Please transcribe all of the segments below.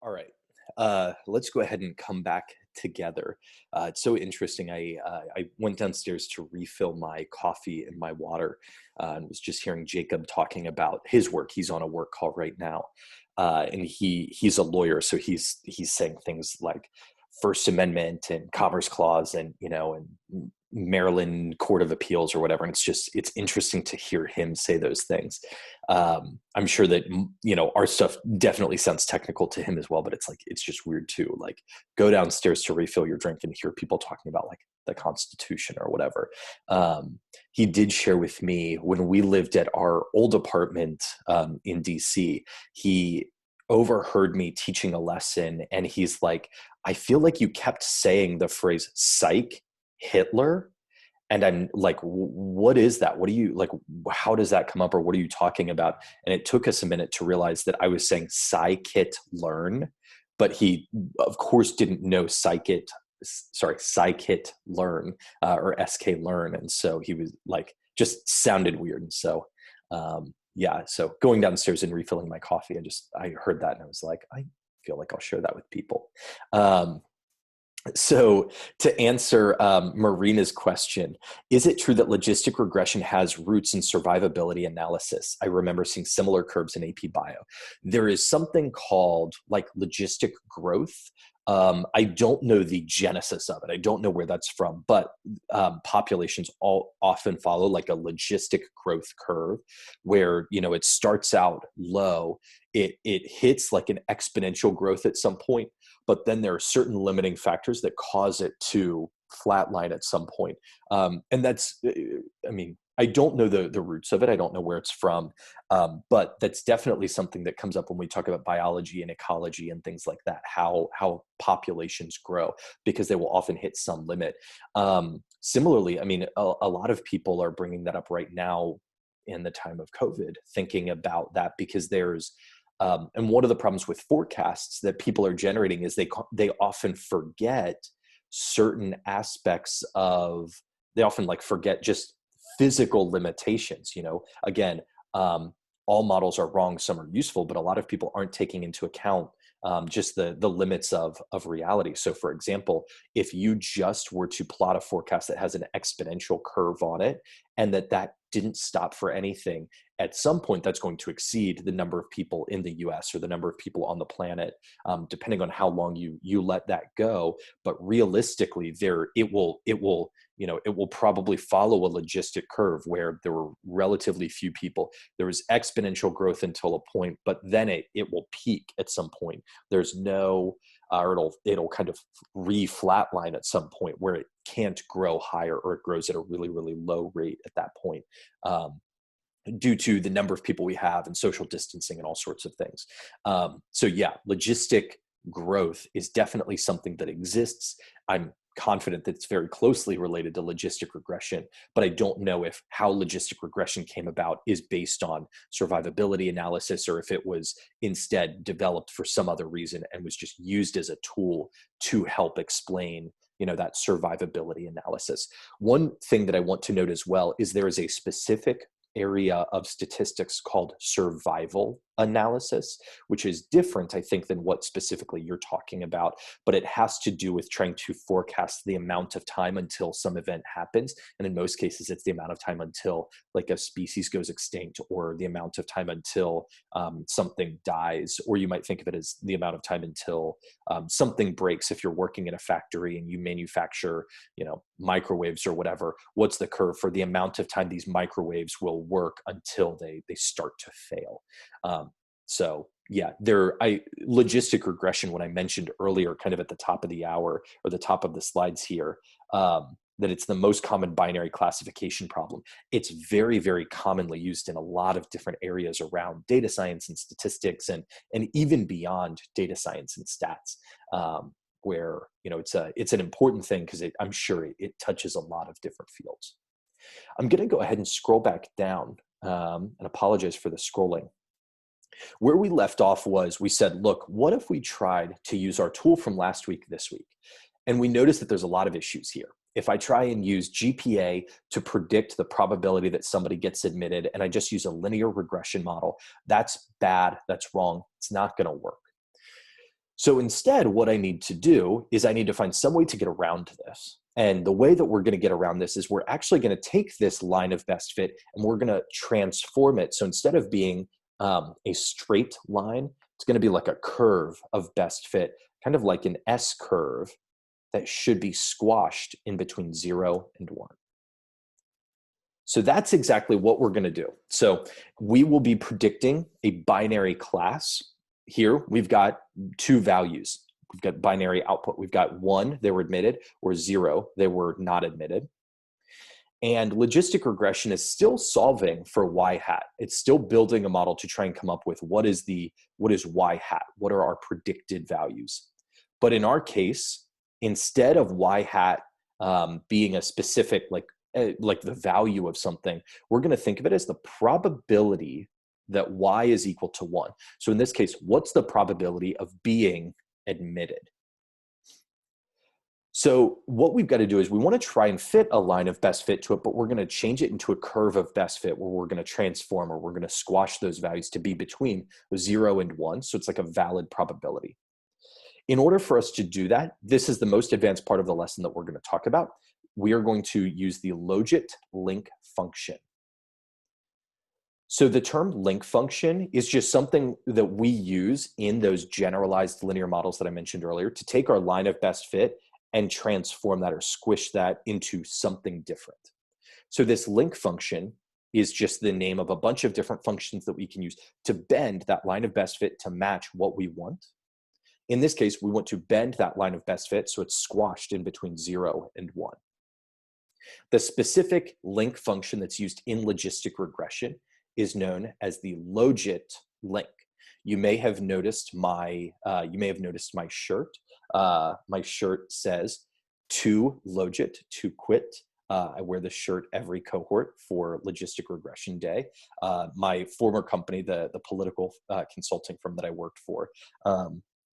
All right. Let's go ahead and come back together. It's so interesting. I went downstairs to refill my coffee and my water, and was just hearing Jacob talking about his work. He's on a work call right now, and he's a lawyer, so he's saying things like First Amendment and Commerce Clause, and and Maryland Court of Appeals or whatever. And it's interesting to hear him say those things. I'm sure that our stuff definitely sounds technical to him as well, but it's just weird too. Like, go downstairs to refill your drink and hear people talking about like the Constitution or whatever. He did share with me when we lived at our old apartment in DC. He overheard me teaching a lesson, and he's like, "I feel like you kept saying the phrase psych Hitler." And I'm like, what is that? What do you like? How does that come up? Or what are you talking about? And it took us a minute to realize that I was saying scikit learn, but he of course didn't know scikit learn, or sk learn. And so he was like, just sounded weird. And so, yeah, so going downstairs and refilling my coffee, I heard that and I was like, I feel like I'll share that with people. So to answer Marina's question, is it true that logistic regression has roots in survivability analysis? I remember seeing similar curves in AP Bio. There is something called like logistic growth. I don't know the genesis of it. I don't know where that's from, but populations all often follow like a logistic growth curve where, it starts out low. It hits like an exponential growth at some point, but then there are certain limiting factors that cause it to flatline at some point. And that's, I don't know the roots of it. I don't know where it's from, but that's definitely something that comes up when we talk about biology and ecology and things like that, how populations grow, because they will often hit some limit. Similarly, a lot of people are bringing that up right now in the time of COVID, thinking about that, because there's, and one of the problems with forecasts that people are generating is they often forget certain aspects of, they often like forget just physical limitations. Again, all models are wrong, some are useful, but a lot of people aren't taking into account just the limits of reality. So for example, if you just were to plot a forecast that has an exponential curve on it, and that didn't stop for anything, at some point that's going to exceed the number of people in the US or the number of people on the planet, depending on how long you let that go. But realistically, it will probably follow a logistic curve where there were relatively few people. There was exponential growth until a point, but then it will peak at some point. There's no, or it'll kind of re-flatline at some point where it can't grow higher, or it grows at a really, really low rate at that point, due to the number of people we have and social distancing and all sorts of things. So yeah, logistic growth is definitely something that exists. I'm confident that it's very closely related to logistic regression, but I don't know if how logistic regression came about is based on survivability analysis, or if it was instead developed for some other reason and was just used as a tool to help explain that survivability analysis. One thing that I want to note as well is there is a specific area of statistics called survival analysis, which is different, I think, than what specifically you're talking about, but it has to do with trying to forecast the amount of time until some event happens. And in most cases, it's the amount of time until like a species goes extinct, or the amount of time until something dies, or you might think of it as the amount of time until something breaks. If you're working in a factory and you manufacture, microwaves or whatever, what's the curve for the amount of time these microwaves will work until they start to fail? So yeah, logistic regression, when I mentioned earlier, kind of at the top of the hour or the top of the slides here, that it's the most common binary classification problem. It's very, very commonly used in a lot of different areas around data science and statistics, and even beyond data science and stats, where it's an important thing, because I'm sure it touches a lot of different fields. I'm going to go ahead and scroll back down, and apologize for the scrolling. Where we left off was, we said, look, what if we tried to use our tool from last week this week? And we noticed that there's a lot of issues here. If I try and use GPA to predict the probability that somebody gets admitted, and I just use a linear regression model, that's bad, that's wrong, it's not going to work. So instead, what I need to do is I need to find some way to get around this. And the way that we're going to get around this is we're actually going to take this line of best fit and we're going to transform it. So instead of being a straight line, it's going to be like a curve of best fit, kind of like an S curve that should be squashed in between 0 and 1. So that's exactly what we're going to do. So we will be predicting a binary class. Here we've got two values. We've got binary output. We've got 1, they were admitted, or 0, they were not admitted. And logistic regression is still solving for y hat. It's still building a model to try and come up with what is y hat? What are our predicted values? But in our case, instead of y hat being a specific, like the value of something, we're going to think of it as the probability that y is equal to 1. So in this case, what's the probability of being admitted? So what we've got to do is we want to try and fit a line of best fit to it, but we're going to change it into a curve of best fit where we're going to transform, or we're going to squash those values to be between 0 and 1. So it's like a valid probability. In order for us to do that, this is the most advanced part of the lesson that we're going to talk about. We are going to use the logit link function. So the term link function is just something that we use in those generalized linear models that I mentioned earlier to take our line of best fit and transform that or squish that into something different. So this link function is just the name of a bunch of different functions that we can use to bend that line of best fit to match what we want. In this case, we want to bend that line of best fit so it's squashed in between 0 and 1. The specific link function that's used in logistic regression is known as the logit link. You may have noticed my shirt. My shirt says "to logit, to quit." I wear this shirt every cohort for Logistic Regression Day. My former company, the political consulting firm that I worked for,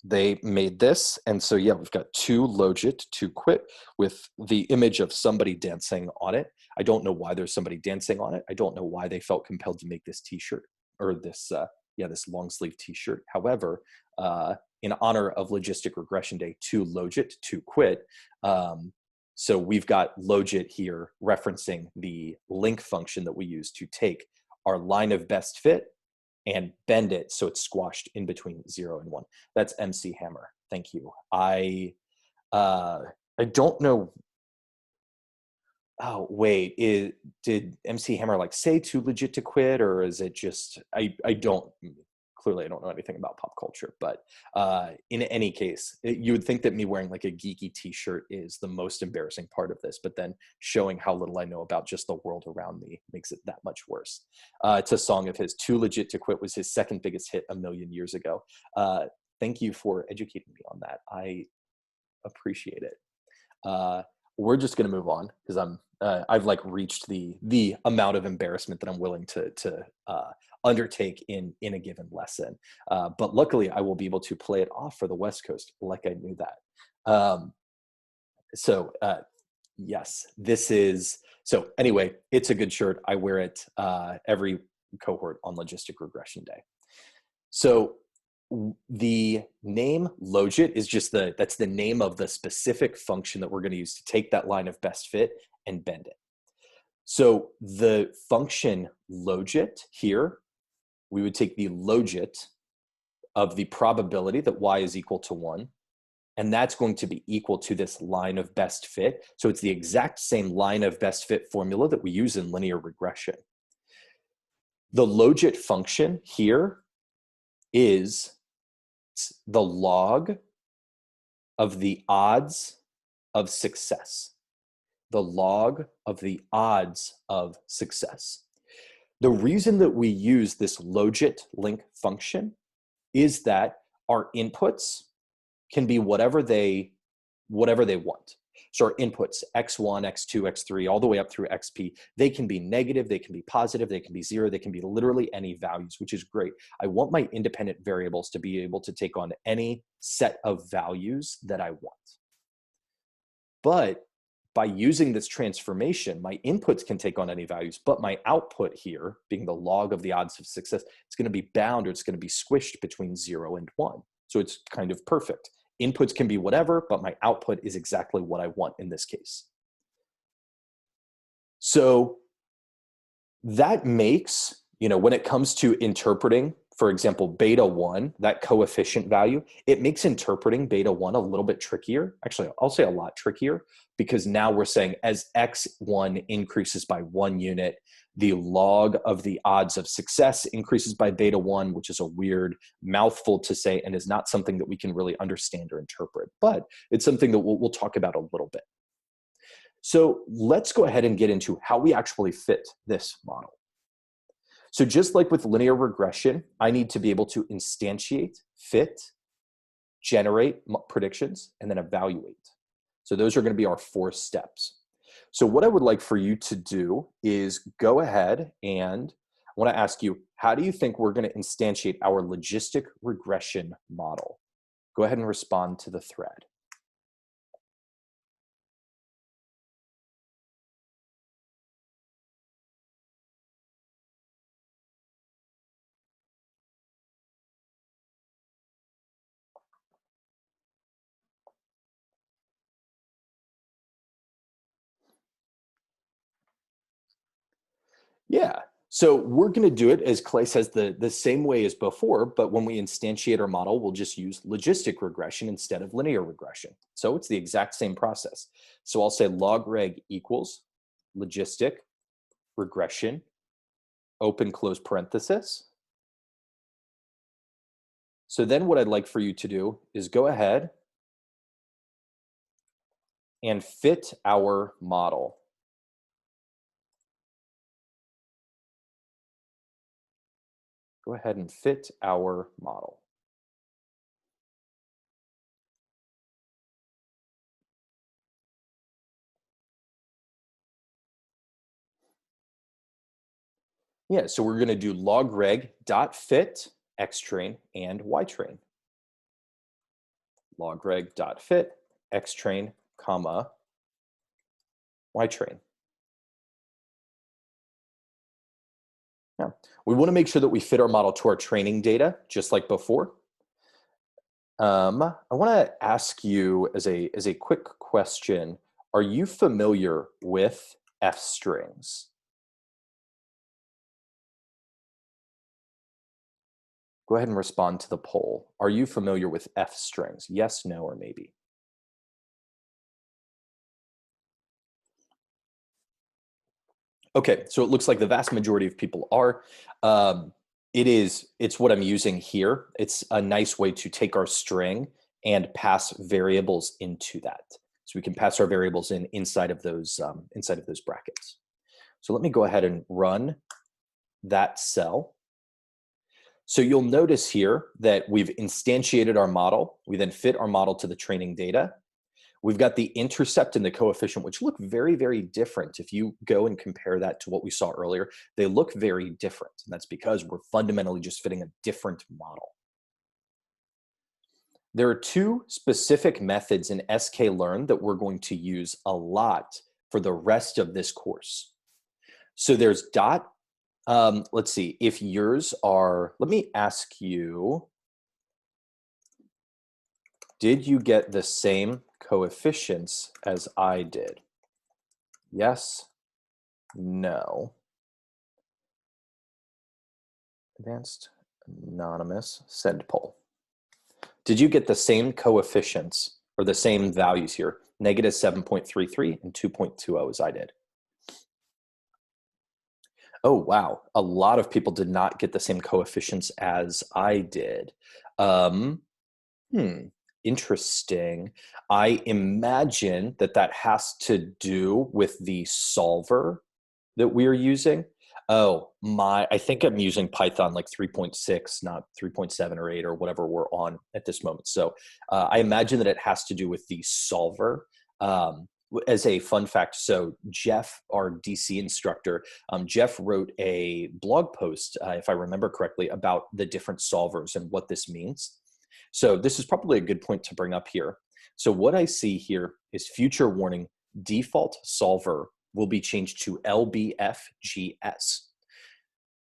they made this. And so, yeah, we've got "to logit, to quit" with the image of somebody dancing on it. I don't know why there's somebody dancing on it. I don't know why they felt compelled to make this t-shirt or this long sleeve t-shirt. However, in honor of Logistic Regression Day, "to logit, to quit." So we've got logit here referencing the link function that we use to take our line of best fit and bend it so it's squashed in between 0 and 1. That's MC Hammer. Thank you. I don't know. Oh, wait, did MC Hammer like say "too legit to quit," or is it just, clearly I don't know anything about pop culture, but in any case, you would think that me wearing like a geeky t-shirt is the most embarrassing part of this, but then showing how little I know about just the world around me makes it that much worse. It's a song of his. "Too Legit to Quit" was his second biggest hit a million years ago. Thank you for educating me on that. I appreciate it. We're just going to move on because I've like reached the amount of embarrassment that I'm willing to undertake in a given lesson. But luckily, I will be able to play it off for the West Coast like I knew that. Yes, this is. So anyway, it's a good shirt. I wear it every cohort on Logistic Regression Day. So the name logit is just that's the name of the specific function that we're going to use to take that line of best fit and bend it. So the function logit here, we would take the logit of the probability that y is equal to 1, and that's going to be equal to this line of best fit. So it's the exact same line of best fit formula that we use in linear regression. The logit function here is the log of the odds of success. The log of the odds of success. The reason that we use this logit link function is that our inputs can be whatever they want. So our inputs, x1, x2, x3, all the way up through xp, they can be negative, they can be positive, they can be 0, they can be literally any values, which is great. I want my independent variables to be able to take on any set of values that I want. But by using this transformation, my inputs can take on any values, but my output here, being the log of the odds of success, it's going to be bound, or it's going to be squished between 0 and 1. So it's kind of perfect. Inputs can be whatever, but my output is exactly what I want in this case. So that makes, when it comes to interpreting, for example, beta 1, that coefficient value, it makes interpreting beta 1 a little bit trickier. Actually, I'll say a lot trickier, because now we're saying as x1 increases by 1 unit, the log of the odds of success increases by beta 1, which is a weird mouthful to say and is not something that we can really understand or interpret. But it's something that we'll talk about a little bit. So let's go ahead and get into how we actually fit this model. So just like with linear regression, I need to be able to instantiate, fit, generate predictions, and then evaluate. So those are going to be our 4 steps. So what I would like for you to do is go ahead and I want to ask you, how do you think we're going to instantiate our logistic regression model? Go ahead and respond to the thread. Yeah. So we're going to do it, as Clay says, the same way as before, but when we instantiate our model, we'll just use logistic regression instead of linear regression. So it's the exact same process. So I'll say log reg equals logistic regression, open close parenthesis. So then what I'd like for you to do is go ahead and fit our model. Go ahead and fit our model. Yeah, so we're going to do log reg dot fit xtrain and ytrain. Log reg dot fit xtrain comma ytrain. Yeah, we want to make sure that we fit our model to our training data, just like before. I want to ask you as a quick question, are you familiar with F strings? Go ahead and respond to the poll. Are you familiar with F strings? Yes, no, or maybe. Okay, so it looks like the vast majority of people are. It's what I'm using here. It's a nice way to take our string and pass variables into that. So we can pass our variables inside of those brackets. So let me go ahead and run that cell. So you'll notice here that we've instantiated our model. We then fit our model to the training data. We've got the intercept and the coefficient, which look very, very different. If you go and compare that to what we saw earlier, they look very different. And that's because we're fundamentally just fitting a different model. There are 2 specific methods in sklearn that we're going to use a lot for the rest of this course. So there's dot, let's see, if yours are, let me ask you, did you get the same coefficients as I did? Yes, no. Advanced, anonymous, send poll. Did you get the same coefficients or the same values here? Negative 7.33 and 2.20 as I did. Oh, wow. A lot of people did not get the same coefficients as I did. Interesting. I imagine that has to do with the solver that we are using. Oh, I think I'm using Python like 3.6, not 3.7 or 8 or whatever we're on at this moment. So I imagine that it has to do with the solver. As a fun fact, so Jeff, our DC instructor, Jeff wrote a blog post, if I remember correctly, about the different solvers and what this means. So this is probably a good point to bring up here. So what I see here is future warning, default solver will be changed to LBFGS.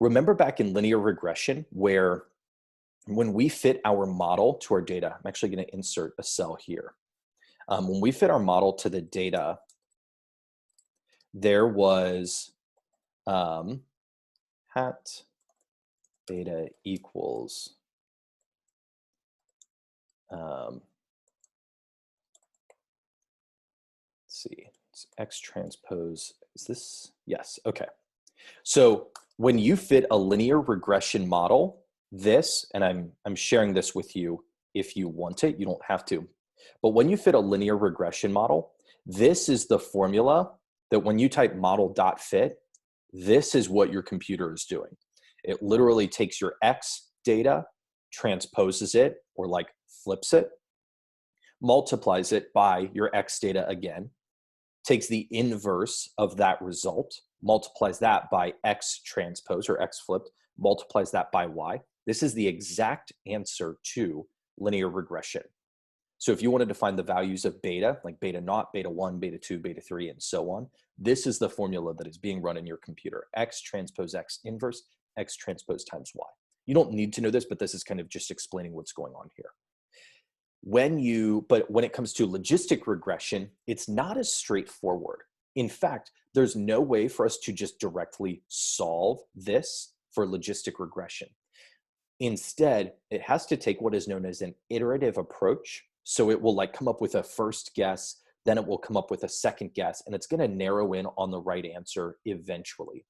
Remember back in linear regression where when we fit our model to our data, I'm actually going to insert a cell here. When we fit our model to the data, there was hat beta equals let's see, it's X transpose. Is this? Yes. Okay. So when you fit a linear regression model, this, and I'm sharing this with you if you want it, you don't have to. But when you fit a linear regression model, this is the formula that when you type model.fit, this is what your computer is doing. It literally takes your X data, transposes it, or like flips it, multiplies it by your X data again, takes the inverse of that result, multiplies that by X transpose or X flipped, multiplies that by Y. This is the exact answer to linear regression. So if you wanted to find the values of beta, like beta naught, beta 1, beta 2, beta 3, and so on, this is the formula that is being run in your computer. X transpose X inverse, X transpose times Y. You don't need to know this, but this is kind of just explaining what's going on here. But when it comes to logistic regression, it's not as straightforward. In fact, there's no way for us to just directly solve this for logistic regression. Instead, it has to take what is known as an iterative approach. So it will like come up with a first guess, then it will come up with a second guess, and it's going to narrow in on the right answer eventually.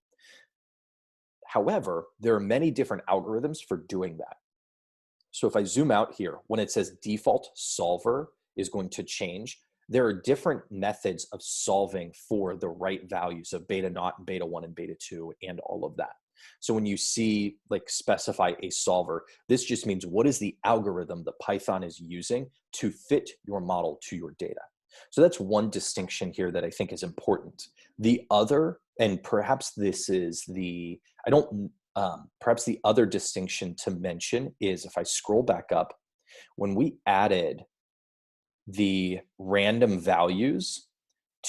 However, there are many different algorithms for doing that. So if I zoom out here, when it says default solver is going to change, there are different methods of solving for the right values of beta naught and beta 1 and beta 2 and all of that. So when you see like specify a solver, this just means what is the algorithm that Python is using to fit your model to your data. So that's one distinction here that I think is important. The other, and perhaps this is the, perhaps the other distinction to mention is if I scroll back up, when we added the random values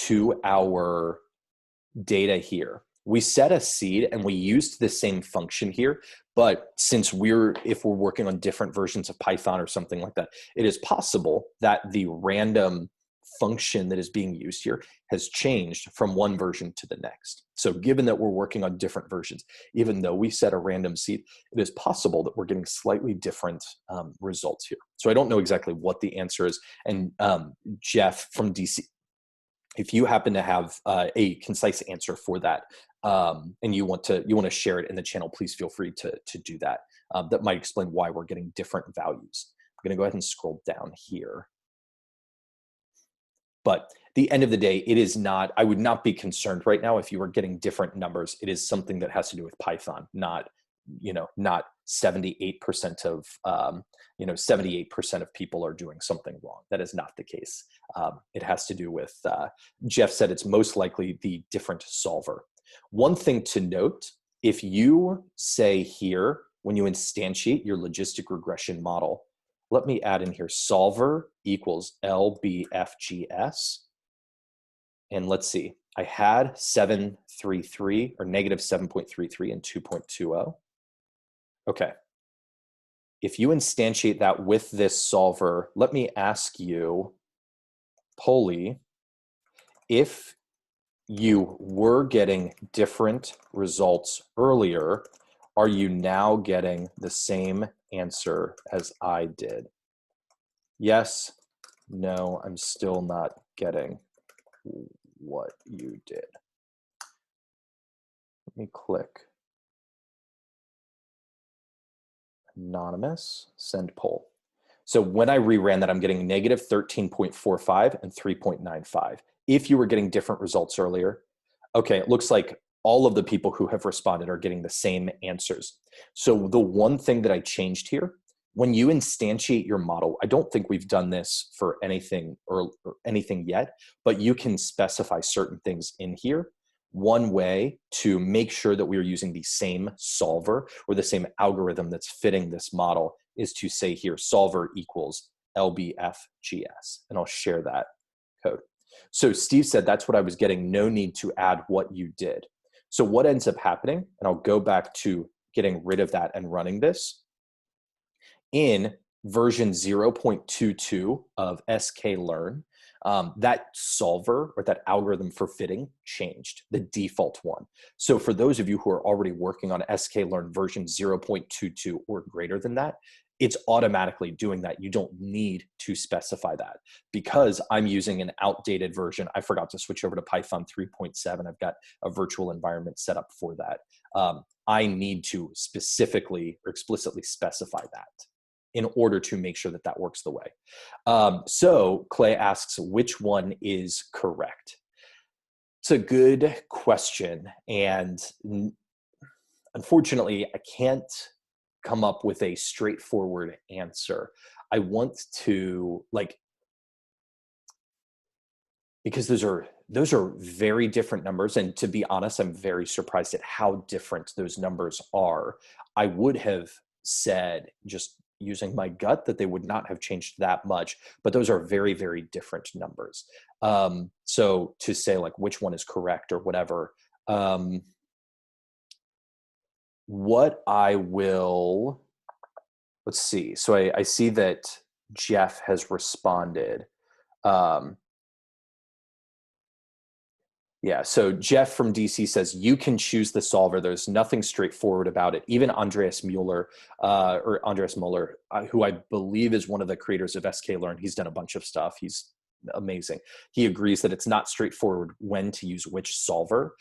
to our data here, we set a seed and we used the same function here, but since if we're working on different versions of Python or something like that, it is possible that the random function that is being used here has changed from one version to the next. So given that we're working on different versions, even though we set a random seed, it is possible that we're getting slightly different results here. So I don't know exactly what the answer is. And Jeff from DC, if you happen to have a concise answer for that, and you want to share it in the channel, please feel free to do that. That might explain why we're getting different values. I'm going to go ahead and scroll down here. But at the end of the day, it is not, I would not be concerned right now if you were getting different numbers. It is something that has to do with Python, not 78% of, 78% of people are doing something wrong. That is not the case. It has to do with, Jeff said it's most likely the different solver. One thing to note, if you say here, when you instantiate your logistic regression model, let me add in here solver equals LBFGS. And let's see, I had 733 or negative 7.33 and 2.20. Okay. If you instantiate that with this solver, let me ask you, Polly, if you were getting different results earlier, are you now getting the same answer as I did? Yes, no, I'm still not getting what you did. Let me click anonymous, send poll. So when I reran that, I'm getting negative 13.45 and 3.95. If you were getting different results earlier, okay, it looks like all of the people who have responded are getting the same answers. So the one thing that I changed here, when you instantiate your model, I don't think we've done this for anything or anything yet, but you can specify certain things in here. One way to make sure that we're using the same solver or the same algorithm that's fitting this model is to say here, solver equals LBFGS, and I'll share that code. So Steve said that's what I was getting, no need to add what you did. So what ends up happening, and I'll go back to getting rid of that and running this, in version 0.22 of sklearn, that solver or that algorithm for fitting changed, the default one. So for those of you who are already working on sklearn version 0.22 or greater than that, it's automatically doing that. You don't need to specify that. Because I'm using an outdated version, I forgot to switch over to Python 3.7. I've got a virtual environment set up for that. I need to specifically or explicitly specify that in order to make sure that that works the way. So Clay asks, which one is correct? It's a good question. And unfortunately, I can't come up with a straightforward answer. I want to because those are very different numbers. And to be honest, I'm very surprised at how different those numbers are. I would have said, just using my gut, that they would not have changed that much, but those are very, very different numbers. So to say like which one is correct or whatever, what I will, let's see. So I see that Jeff has responded. Yeah, so Jeff from DC says, you can choose the solver. There's nothing straightforward about it. Even Andreas Mueller, who I believe is one of the creators of sklearn, he's done a bunch of stuff. He's amazing. He agrees that it's not straightforward when to use which solver,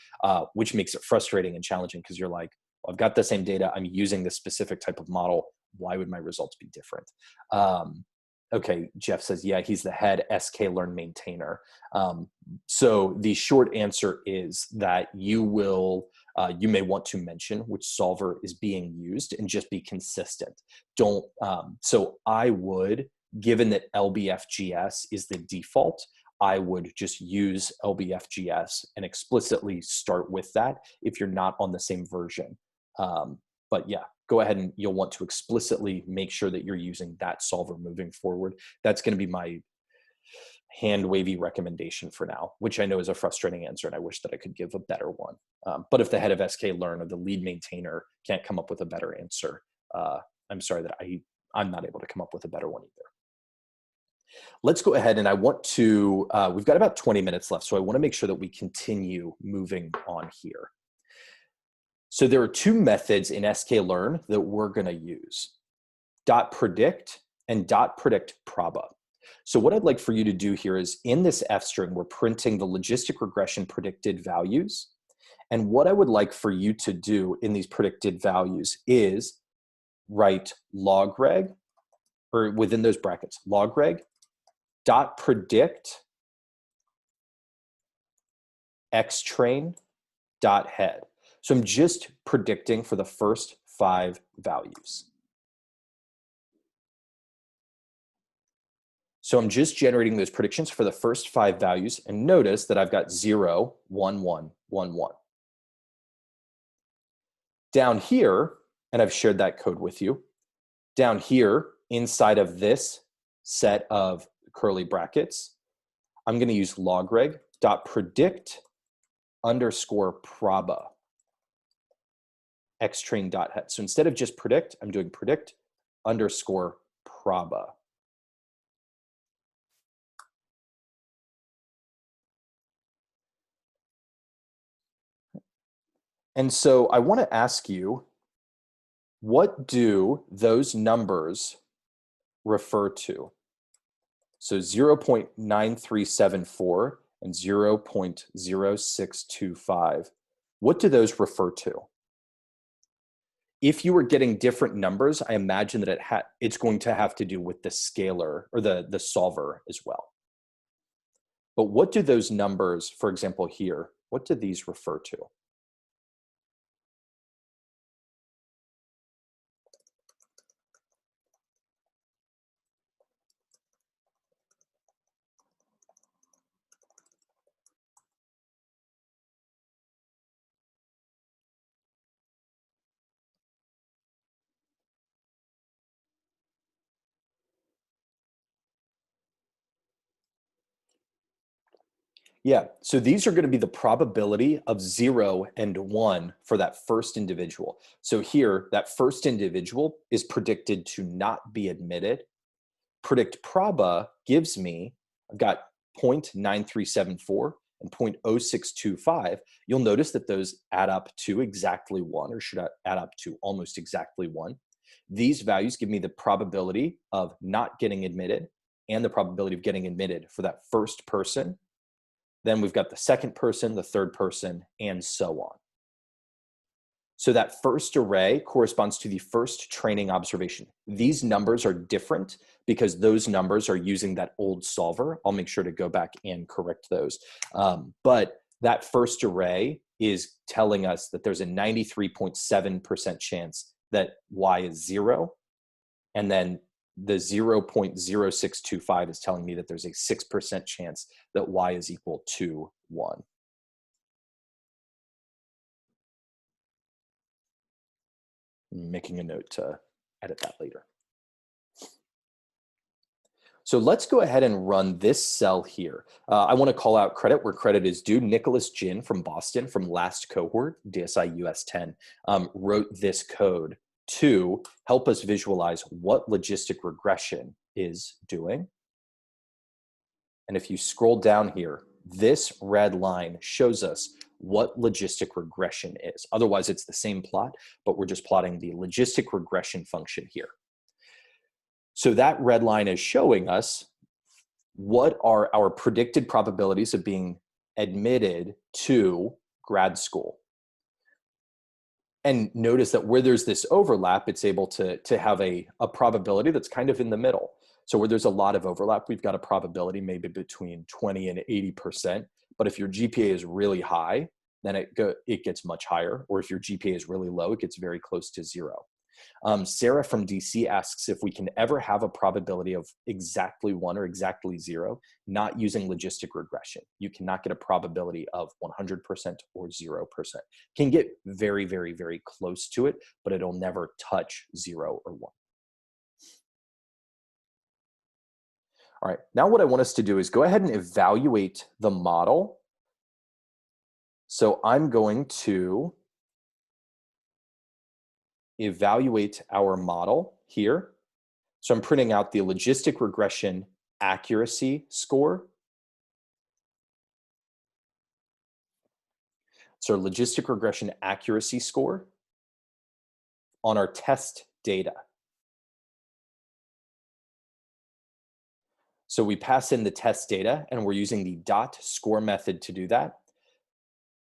which makes it frustrating and challenging because you're like, well, I've got the same data. I'm using this specific type of model. Why would my results be different? Okay, Jeff says, yeah, he's the head sklearn maintainer. So the short answer is that you may want to mention which solver is being used and just be consistent. Don't, so I would, given that LBFGS is the default, I would just use LBFGS and explicitly start with that if you're not on the same version. But yeah, go ahead and you'll want to explicitly make sure that you're using that solver moving forward. That's going to be my hand wavy recommendation for now, which I know is a frustrating answer and I wish that I could give a better one. But if the head of sklearn or the lead maintainer can't come up with a better answer, I'm sorry that I'm not able to come up with a better one either. Let's go ahead and I want to, we've got about 20 minutes left, so I want to make sure that we continue moving on here. So there are two methods in sklearn that we're going to use, .predict and .predict proba. So what I'd like for you to do here is in this F string, we're printing the logistic regression predicted values. And what I would like for you to do in these predicted values is write logreg, or within those brackets, logreg .predict xtrain .head. So I'm just predicting for the first 5 values. So I'm just generating those predictions for the first 5 values, and notice that I've got 0, 1, 1, 1, 1. Down here, and I've shared that code with you, down here inside of this set of curly brackets, I'm going to use logreg.predict underscore proba xtrain.head. So instead of just predict, I'm doing predict underscore proba. And so I want to ask you, what do those numbers refer to? So 0.9374 and 0.0625, what do those refer to? If you were getting different numbers, I imagine that it's going to have to do with the scalar or the solver as well. But what do those numbers, for example here, what do these refer to? Yeah, so these are going to be the probability of 0 and 1 for that first individual. So here, that first individual is predicted to not be admitted. Predict proba gives me, I've got 0.9374 and 0.0625. You'll notice that those add up to exactly 1, or should add up to almost exactly 1. These values give me the probability of not getting admitted and the probability of getting admitted for that first person. Then we've got the second person, the third person, and so on. So that first array corresponds to the first training observation. These numbers are different because those numbers are using that old solver. I'll make sure to go back and correct those. But that first array is telling us that there's a 93.7% chance that y is 0. And then the 0.0625 is telling me that there's a 6% chance that y is equal to 1. Making a note to edit that later. So let's go ahead and run this cell here. I want to call out credit where credit is due. Nicholas Jin from Boston, from last cohort, DSI-US-11, wrote this code to help us visualize what logistic regression is doing. And if you scroll down here, this red line shows us what logistic regression is. Otherwise, it's the same plot, but we're just plotting the logistic regression function here. So that red line is showing us what are our predicted probabilities of being admitted to grad school. And notice that where there's this overlap, it's able to have a probability that's kind of in the middle. So where there's a lot of overlap, we've got a probability maybe between 20 and 80%. But if your GPA is really high, then it gets much higher. Or if your GPA is really low, it gets very close to 0. Sarah from DC asks if we can ever have a probability of exactly 1 or exactly 0, not using logistic regression. You cannot get a probability of 100% or 0%. Can get very, very, very close to it, but it'll never touch 0 or 1. All right, now what I want us to do is go ahead and evaluate the model. So I'm going to evaluate our model here. So I'm printing out the logistic regression accuracy score. So logistic regression accuracy score on our test data. So we pass in the test data and we're using the dot score method to do that.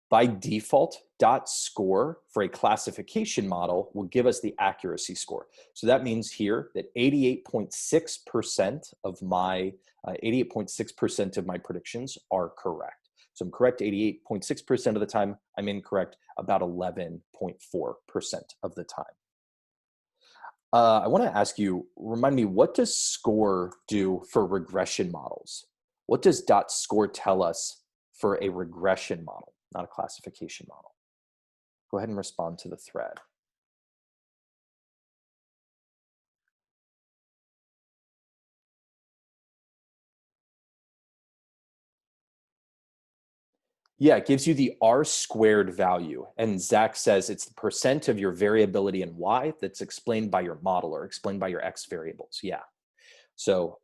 By default, dot score for a classification model will give us the accuracy score. So that means here that 88.6% of my 88.6% of my predictions are correct. So I'm correct 88.6% of the time. I'm incorrect about 11.4% of the time. I want to ask you, remind me, what does score do for regression models? What does dot score tell us for a regression model, not a classification model? Go ahead and respond to the thread. Yeah, it gives you the R squared value. And Zach says it's the percent of your variability in Y that's explained by your model or explained by your X variables. Yeah. So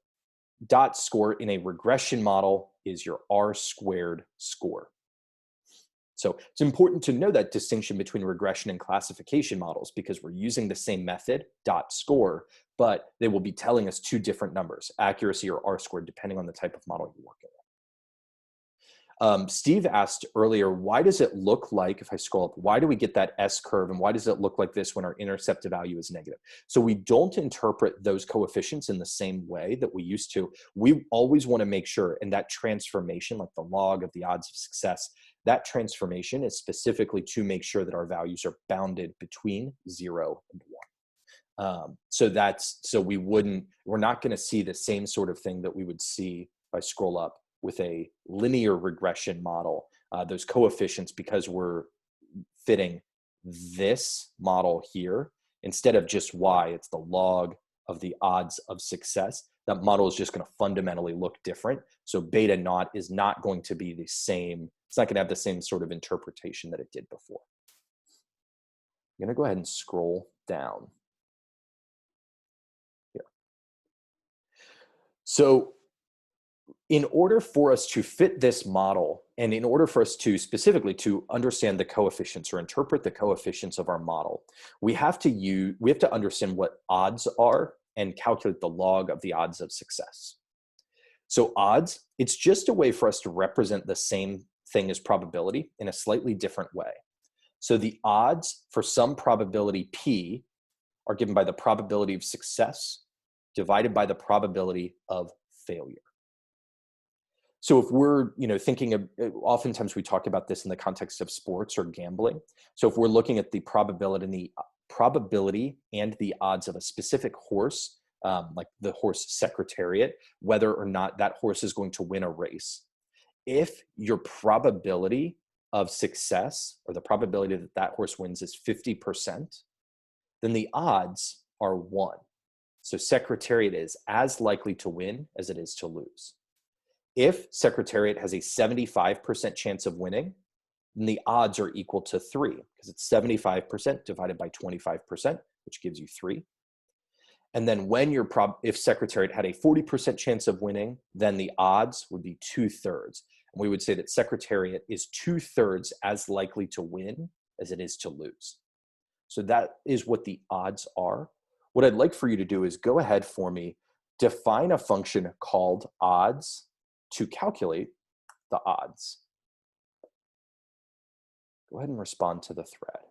dot score in a regression model is your R squared score. So it's important to know that distinction between regression and classification models because we're using the same method, dot score, but they will be telling us two different numbers, accuracy or R squared, depending on the type of model you're working with. Steve asked earlier, why does it look like, if I scroll up, why do we get that S curve and why does it look like this when our intercepted value is negative? So we don't interpret those coefficients in the same way that we used to. We always want to make sure, and that transformation, like the log of the odds of success, that transformation is specifically to make sure that our values are bounded between 0 and 1. So we're not going to see the same sort of thing that we would see if I scroll up with a linear regression model, those coefficients, because we're fitting this model here, instead of just Y, it's the log of the odds of success. that model is just going to fundamentally look different. So beta naught is not going to be the same. It's not going to have the same sort of interpretation that it did before. I'm going to go ahead and scroll down here. So in order for us to fit this model, and in order for us to specifically to understand the coefficients or interpret the coefficients of our model, we have to understand what odds are and calculate the log of the odds of success. So odds, it's just a way for us to represent the same thing as probability in a slightly different way. So the odds for some probability P are given by the probability of success divided by the probability of failure. So if we're, thinking of, oftentimes we talk about this in the context of sports or gambling. So if we're looking at the probability and the odds of a specific horse, like the horse Secretariat, whether or not that horse is going to win a race, if your probability of success or the probability that that horse wins is 50%, then the odds are 1. So Secretariat is as likely to win as it is to lose. If Secretariat has a 75% chance of winning, then the odds are equal to 3, because it's 75% divided by 25%, which gives you 3. And then when if Secretariat had a 40% chance of winning, then the odds would be 2/3. And we would say that Secretariat is 2/3 as likely to win as it is to lose. So that is what the odds are. What I'd like for you to do is go ahead for me, define a function called odds to calculate the odds. Go ahead and respond to the thread.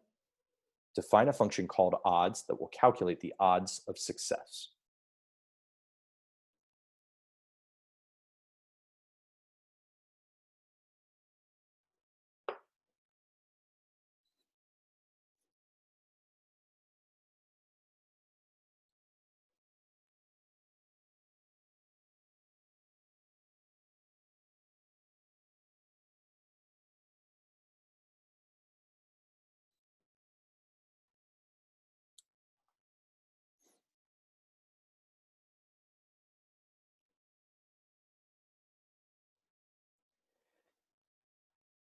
Define a function called odds that will calculate the odds of success.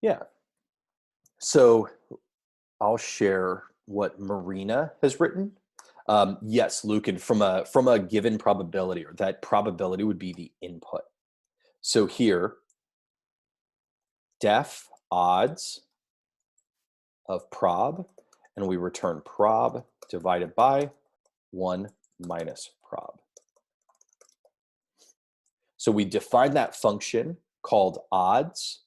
Yeah. So I'll share what Marina has written. Yes, Lucan, from a given probability, or that probability would be the input. So here, def odds of prob, and we return prob divided by 1 minus prob. So we define that function called odds,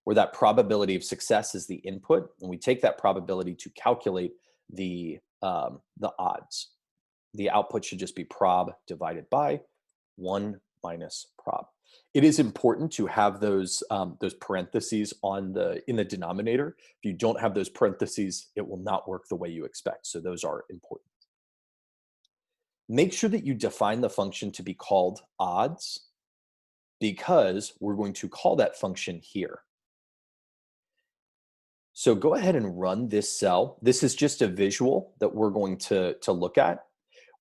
where that probability of success is the input, and we take that probability to calculate the odds. The output should just be prob divided by 1 minus prob. It is important to have those parentheses in the denominator. If you don't have those parentheses, it will not work the way you expect. So those are important. Make sure that you define the function to be called odds, because we're going to call that function here. So go ahead and run this cell. This is just a visual that we're going to look at.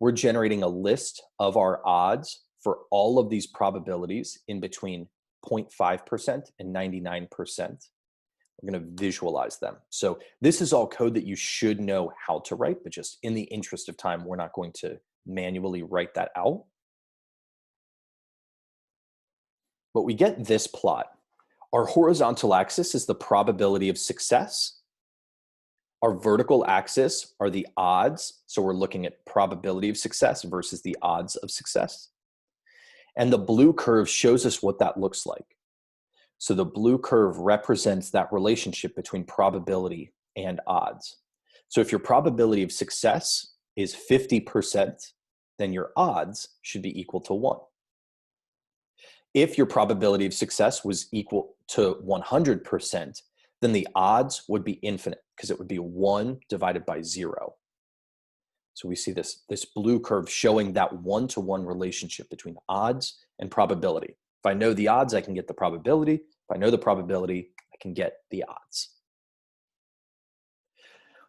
We're generating a list of our odds for all of these probabilities in between 0.5% and 99%. We're going to visualize them. So this is all code that you should know how to write, but just in the interest of time, we're not going to manually write that out. But we get this plot. Our horizontal axis is the probability of success. Our vertical axis are the odds. So we're looking at probability of success versus the odds of success. And the blue curve shows us what that looks like. So the blue curve represents that relationship between probability and odds. So if your probability of success is 50%, then your odds should be equal to 1. If your probability of success was equal to 100%, then the odds would be infinite, because it would be 1 divided by 0. So we see this blue curve showing that 1-to-1 relationship between odds and probability. If I know the odds, I can get the probability. If I know the probability, I can get the odds.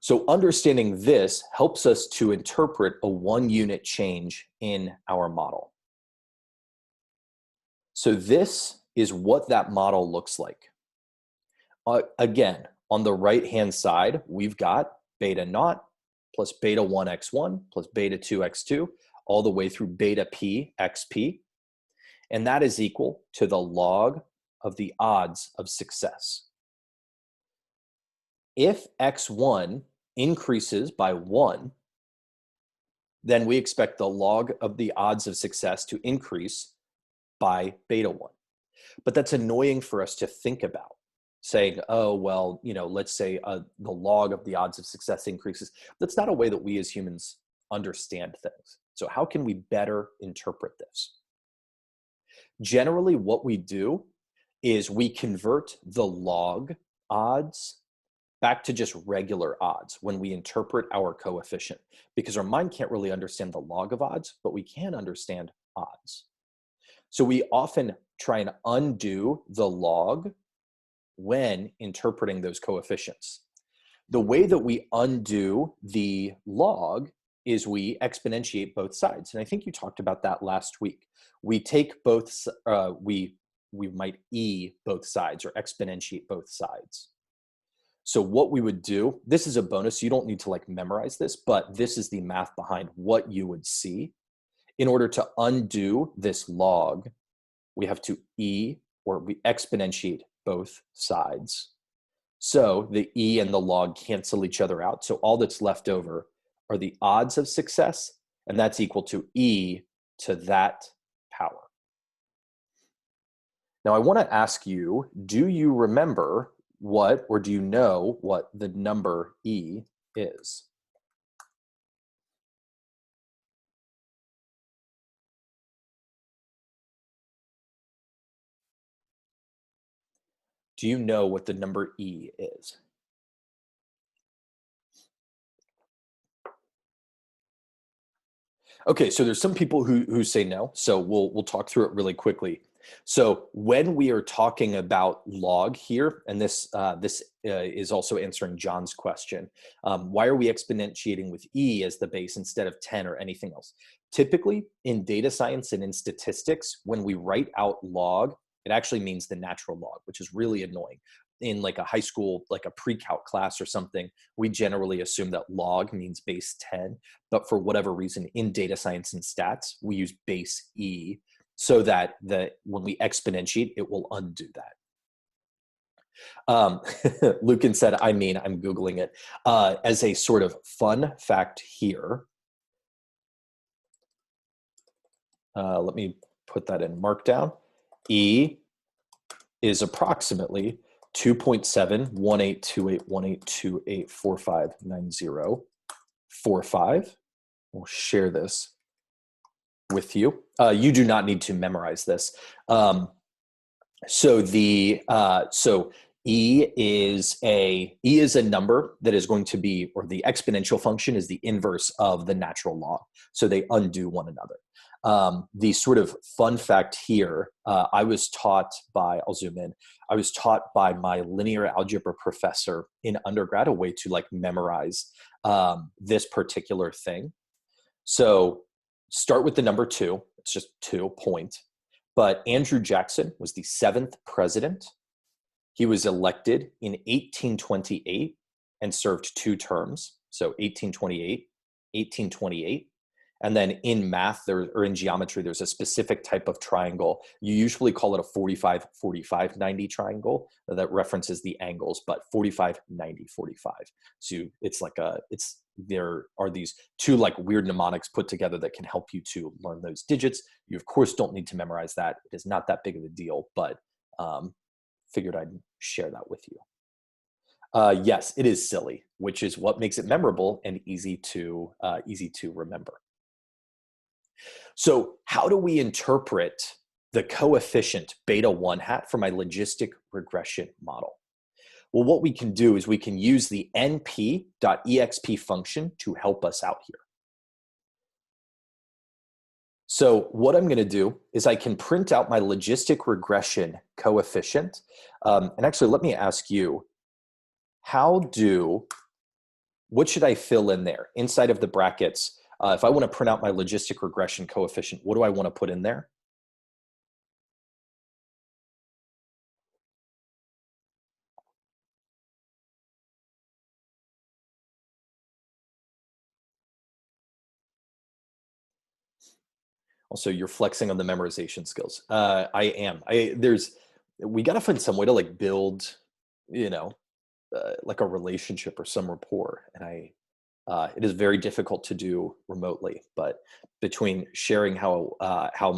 So understanding this helps us to interpret a 1-unit change in our model. So this is what that model looks like. Again, on the right-hand side, we've got beta naught plus beta 1x1 plus beta 2x2 all the way through beta p xp. And that is equal to the log of the odds of success. If x1 increases by 1, then we expect the log of the odds of success to increase by beta 1. But that's annoying for us to think about, saying, oh, well, let's say the log of the odds of success increases. That's not a way that we as humans understand things. So how can we better interpret this? Generally, what we do is we convert the log odds back to just regular odds when we interpret our coefficient, because our mind can't really understand the log of odds, but we can understand odds. So we often try and undo the log when interpreting those coefficients. The way that we undo the log is we exponentiate both sides. And I think you talked about that last week. We take both, we might e both sides or exponentiate both sides. So what we would do, this is a bonus, you don't need to memorize this, but this is the math behind what you would see. In order to undo this log, we have to e, or we exponentiate both sides. So the e and the log cancel each other out. So all that's left over are the odds of success, and that's equal to e to that power. Now I want to ask you, do you remember what, or do you know what the number e is? Do you know what the number e is? Okay, so there's some people who say no, so we'll talk through it really quickly. So when we are talking about log here, and this is also answering John's question, why are we exponentiating with e as the base instead of 10 or anything else? Typically, in data science and in statistics, when we write out log, it actually means the natural log, which is really annoying. In a high school, a pre-calc class or something, we generally assume that log means base 10, but for whatever reason, in data science and stats, we use base e, so that when we exponentiate, it will undo that. Lucan said, I'm Googling it. As a sort of fun fact here, let me put that in Markdown. E is approximately 2.718281828459045. We'll share this with you. You do not need to memorize this. So E is a number that is going to be, or the exponential function is the inverse of the natural log. So they undo one another. The sort of fun fact here, I was taught by, I'll zoom in, I was taught by my linear algebra professor in undergrad a way to memorize this particular thing. So start with the number 2, it's just 2 point. But Andrew Jackson was the 7th president. He was elected in 1828 and served 2 terms. So 1828, 1828. And then in math or in geometry, there's a specific type of triangle. You usually call it a 45, 45, 90 triangle that references the angles, but 45, 90, 45. So there are these 2 weird mnemonics put together that can help you to learn those digits. You of course don't need to memorize that. It is not that big of a deal, but figured I'd share that with you. Yes, it is silly, which is what makes it memorable and easy to remember. So how do we interpret the coefficient beta 1 hat for my logistic regression model? Well, what we can do is we can use the np.exp function to help us out here. So what I'm going to do is I can print out my logistic regression coefficient. And actually, let me ask you, what should I fill in there inside of the brackets? If I want to print out my logistic regression coefficient, what do I want to put in there? Also, you're flexing on the memorization skills. I am. We got to find some way to like build, you know, like a relationship or some rapport. And it is very difficult to do remotely. But between sharing how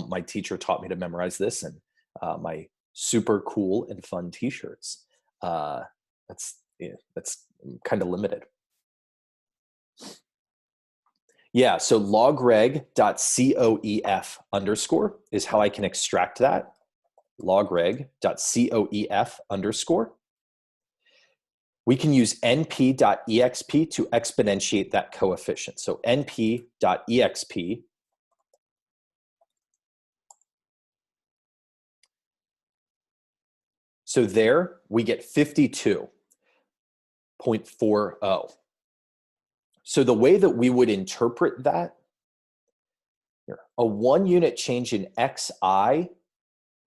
my teacher taught me to memorize this and my super cool and fun T-shirts, uh, that's kind of limited. Yeah, so logreg.coef underscore is how I can extract that. Logreg.coef underscore. We can use np.exp to exponentiate that coefficient. So np.exp. So there we get 52.40. So the way that we would interpret that, here, a 1 unit change in xi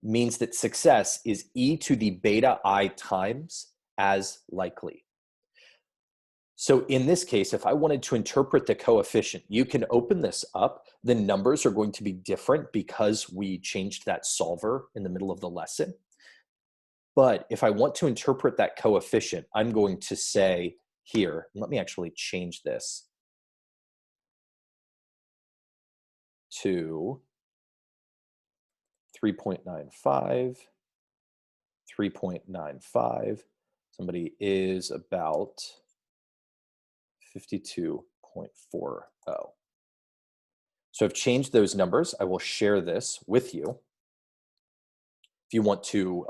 means that success is e to the beta I times as likely. So in this case, if I wanted to interpret the coefficient, you can open this up. The numbers are going to be different because we changed that solver in the middle of the lesson. But if I want to interpret that coefficient, I'm going to say here, let me actually change this to 3.95, 3.95. Somebody is about 52.40. So I've changed those numbers. I will share this with you if you want to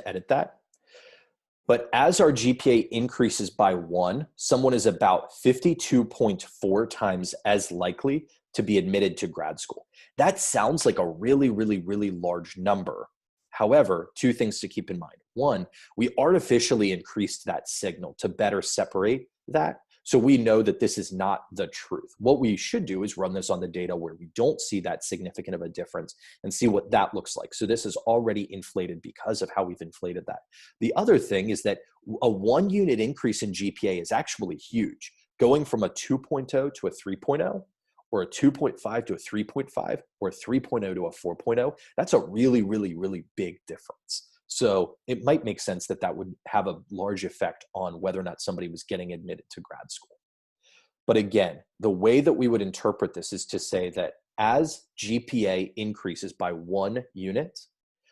edit that. But as our GPA increases by 1, someone is about 52.4 times as likely to be admitted to grad school. That sounds like a really, really, really large number. However, 2 things to keep in mind. 1, we artificially increased that signal to better separate that. So we know that this is not the truth. What we should do is run this on the data where we don't see that significant of a difference and see what that looks like. So this is already inflated because of how we've inflated that. The other thing is that a 1 unit increase in GPA is actually huge. Going from a 2.0 to a 3.0, or a 2.5 to a 3.5, or a 3.0 to a 4.0, that's a really, really, really big difference. So it might make sense that that would have a large effect on whether or not somebody was getting admitted to grad school. But again, the way that we would interpret this is to say that as GPA increases by 1 unit,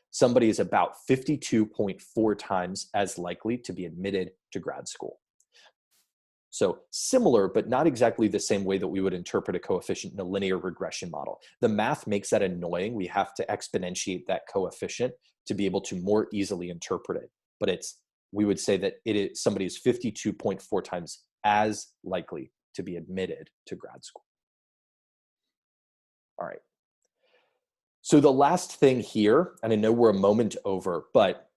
somebody is about 52.4 times as likely to be admitted to grad school. So similar, but not exactly the same way that we would interpret a coefficient in a linear regression model. The math makes that annoying. We have to exponentiate that coefficient to be able to more easily interpret it. But we would say that somebody is 52.4 times as likely to be admitted to grad school. All right. So the last thing here, and I know we're a moment over, but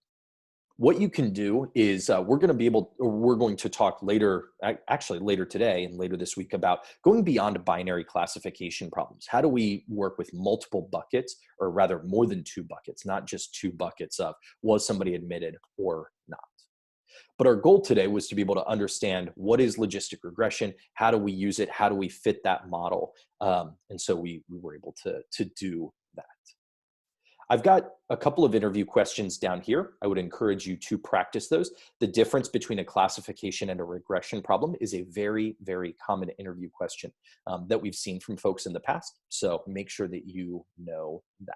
what you can do is we're going to talk later, actually later today and later this week, about going beyond binary classification problems. How do we work with multiple buckets, or rather more than 2 buckets, not just 2 buckets of was somebody admitted or not? But our goal today was to be able to understand what is logistic regression, how do we use it, how do we fit that model, and so we were able to do that. I've got a couple of interview questions down here. I would encourage you to practice those. The difference between a classification and a regression problem is a very, very common interview question that we've seen from folks in the past. So make sure that you know that.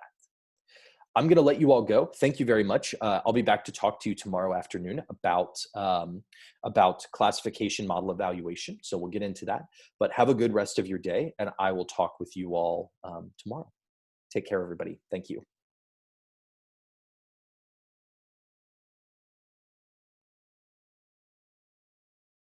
I'm going to let you all go. Thank you very much. I'll be back to talk to you tomorrow afternoon about classification model evaluation. So we'll get into that. But have a good rest of your day, and I will talk with you all tomorrow. Take care, everybody. Thank you.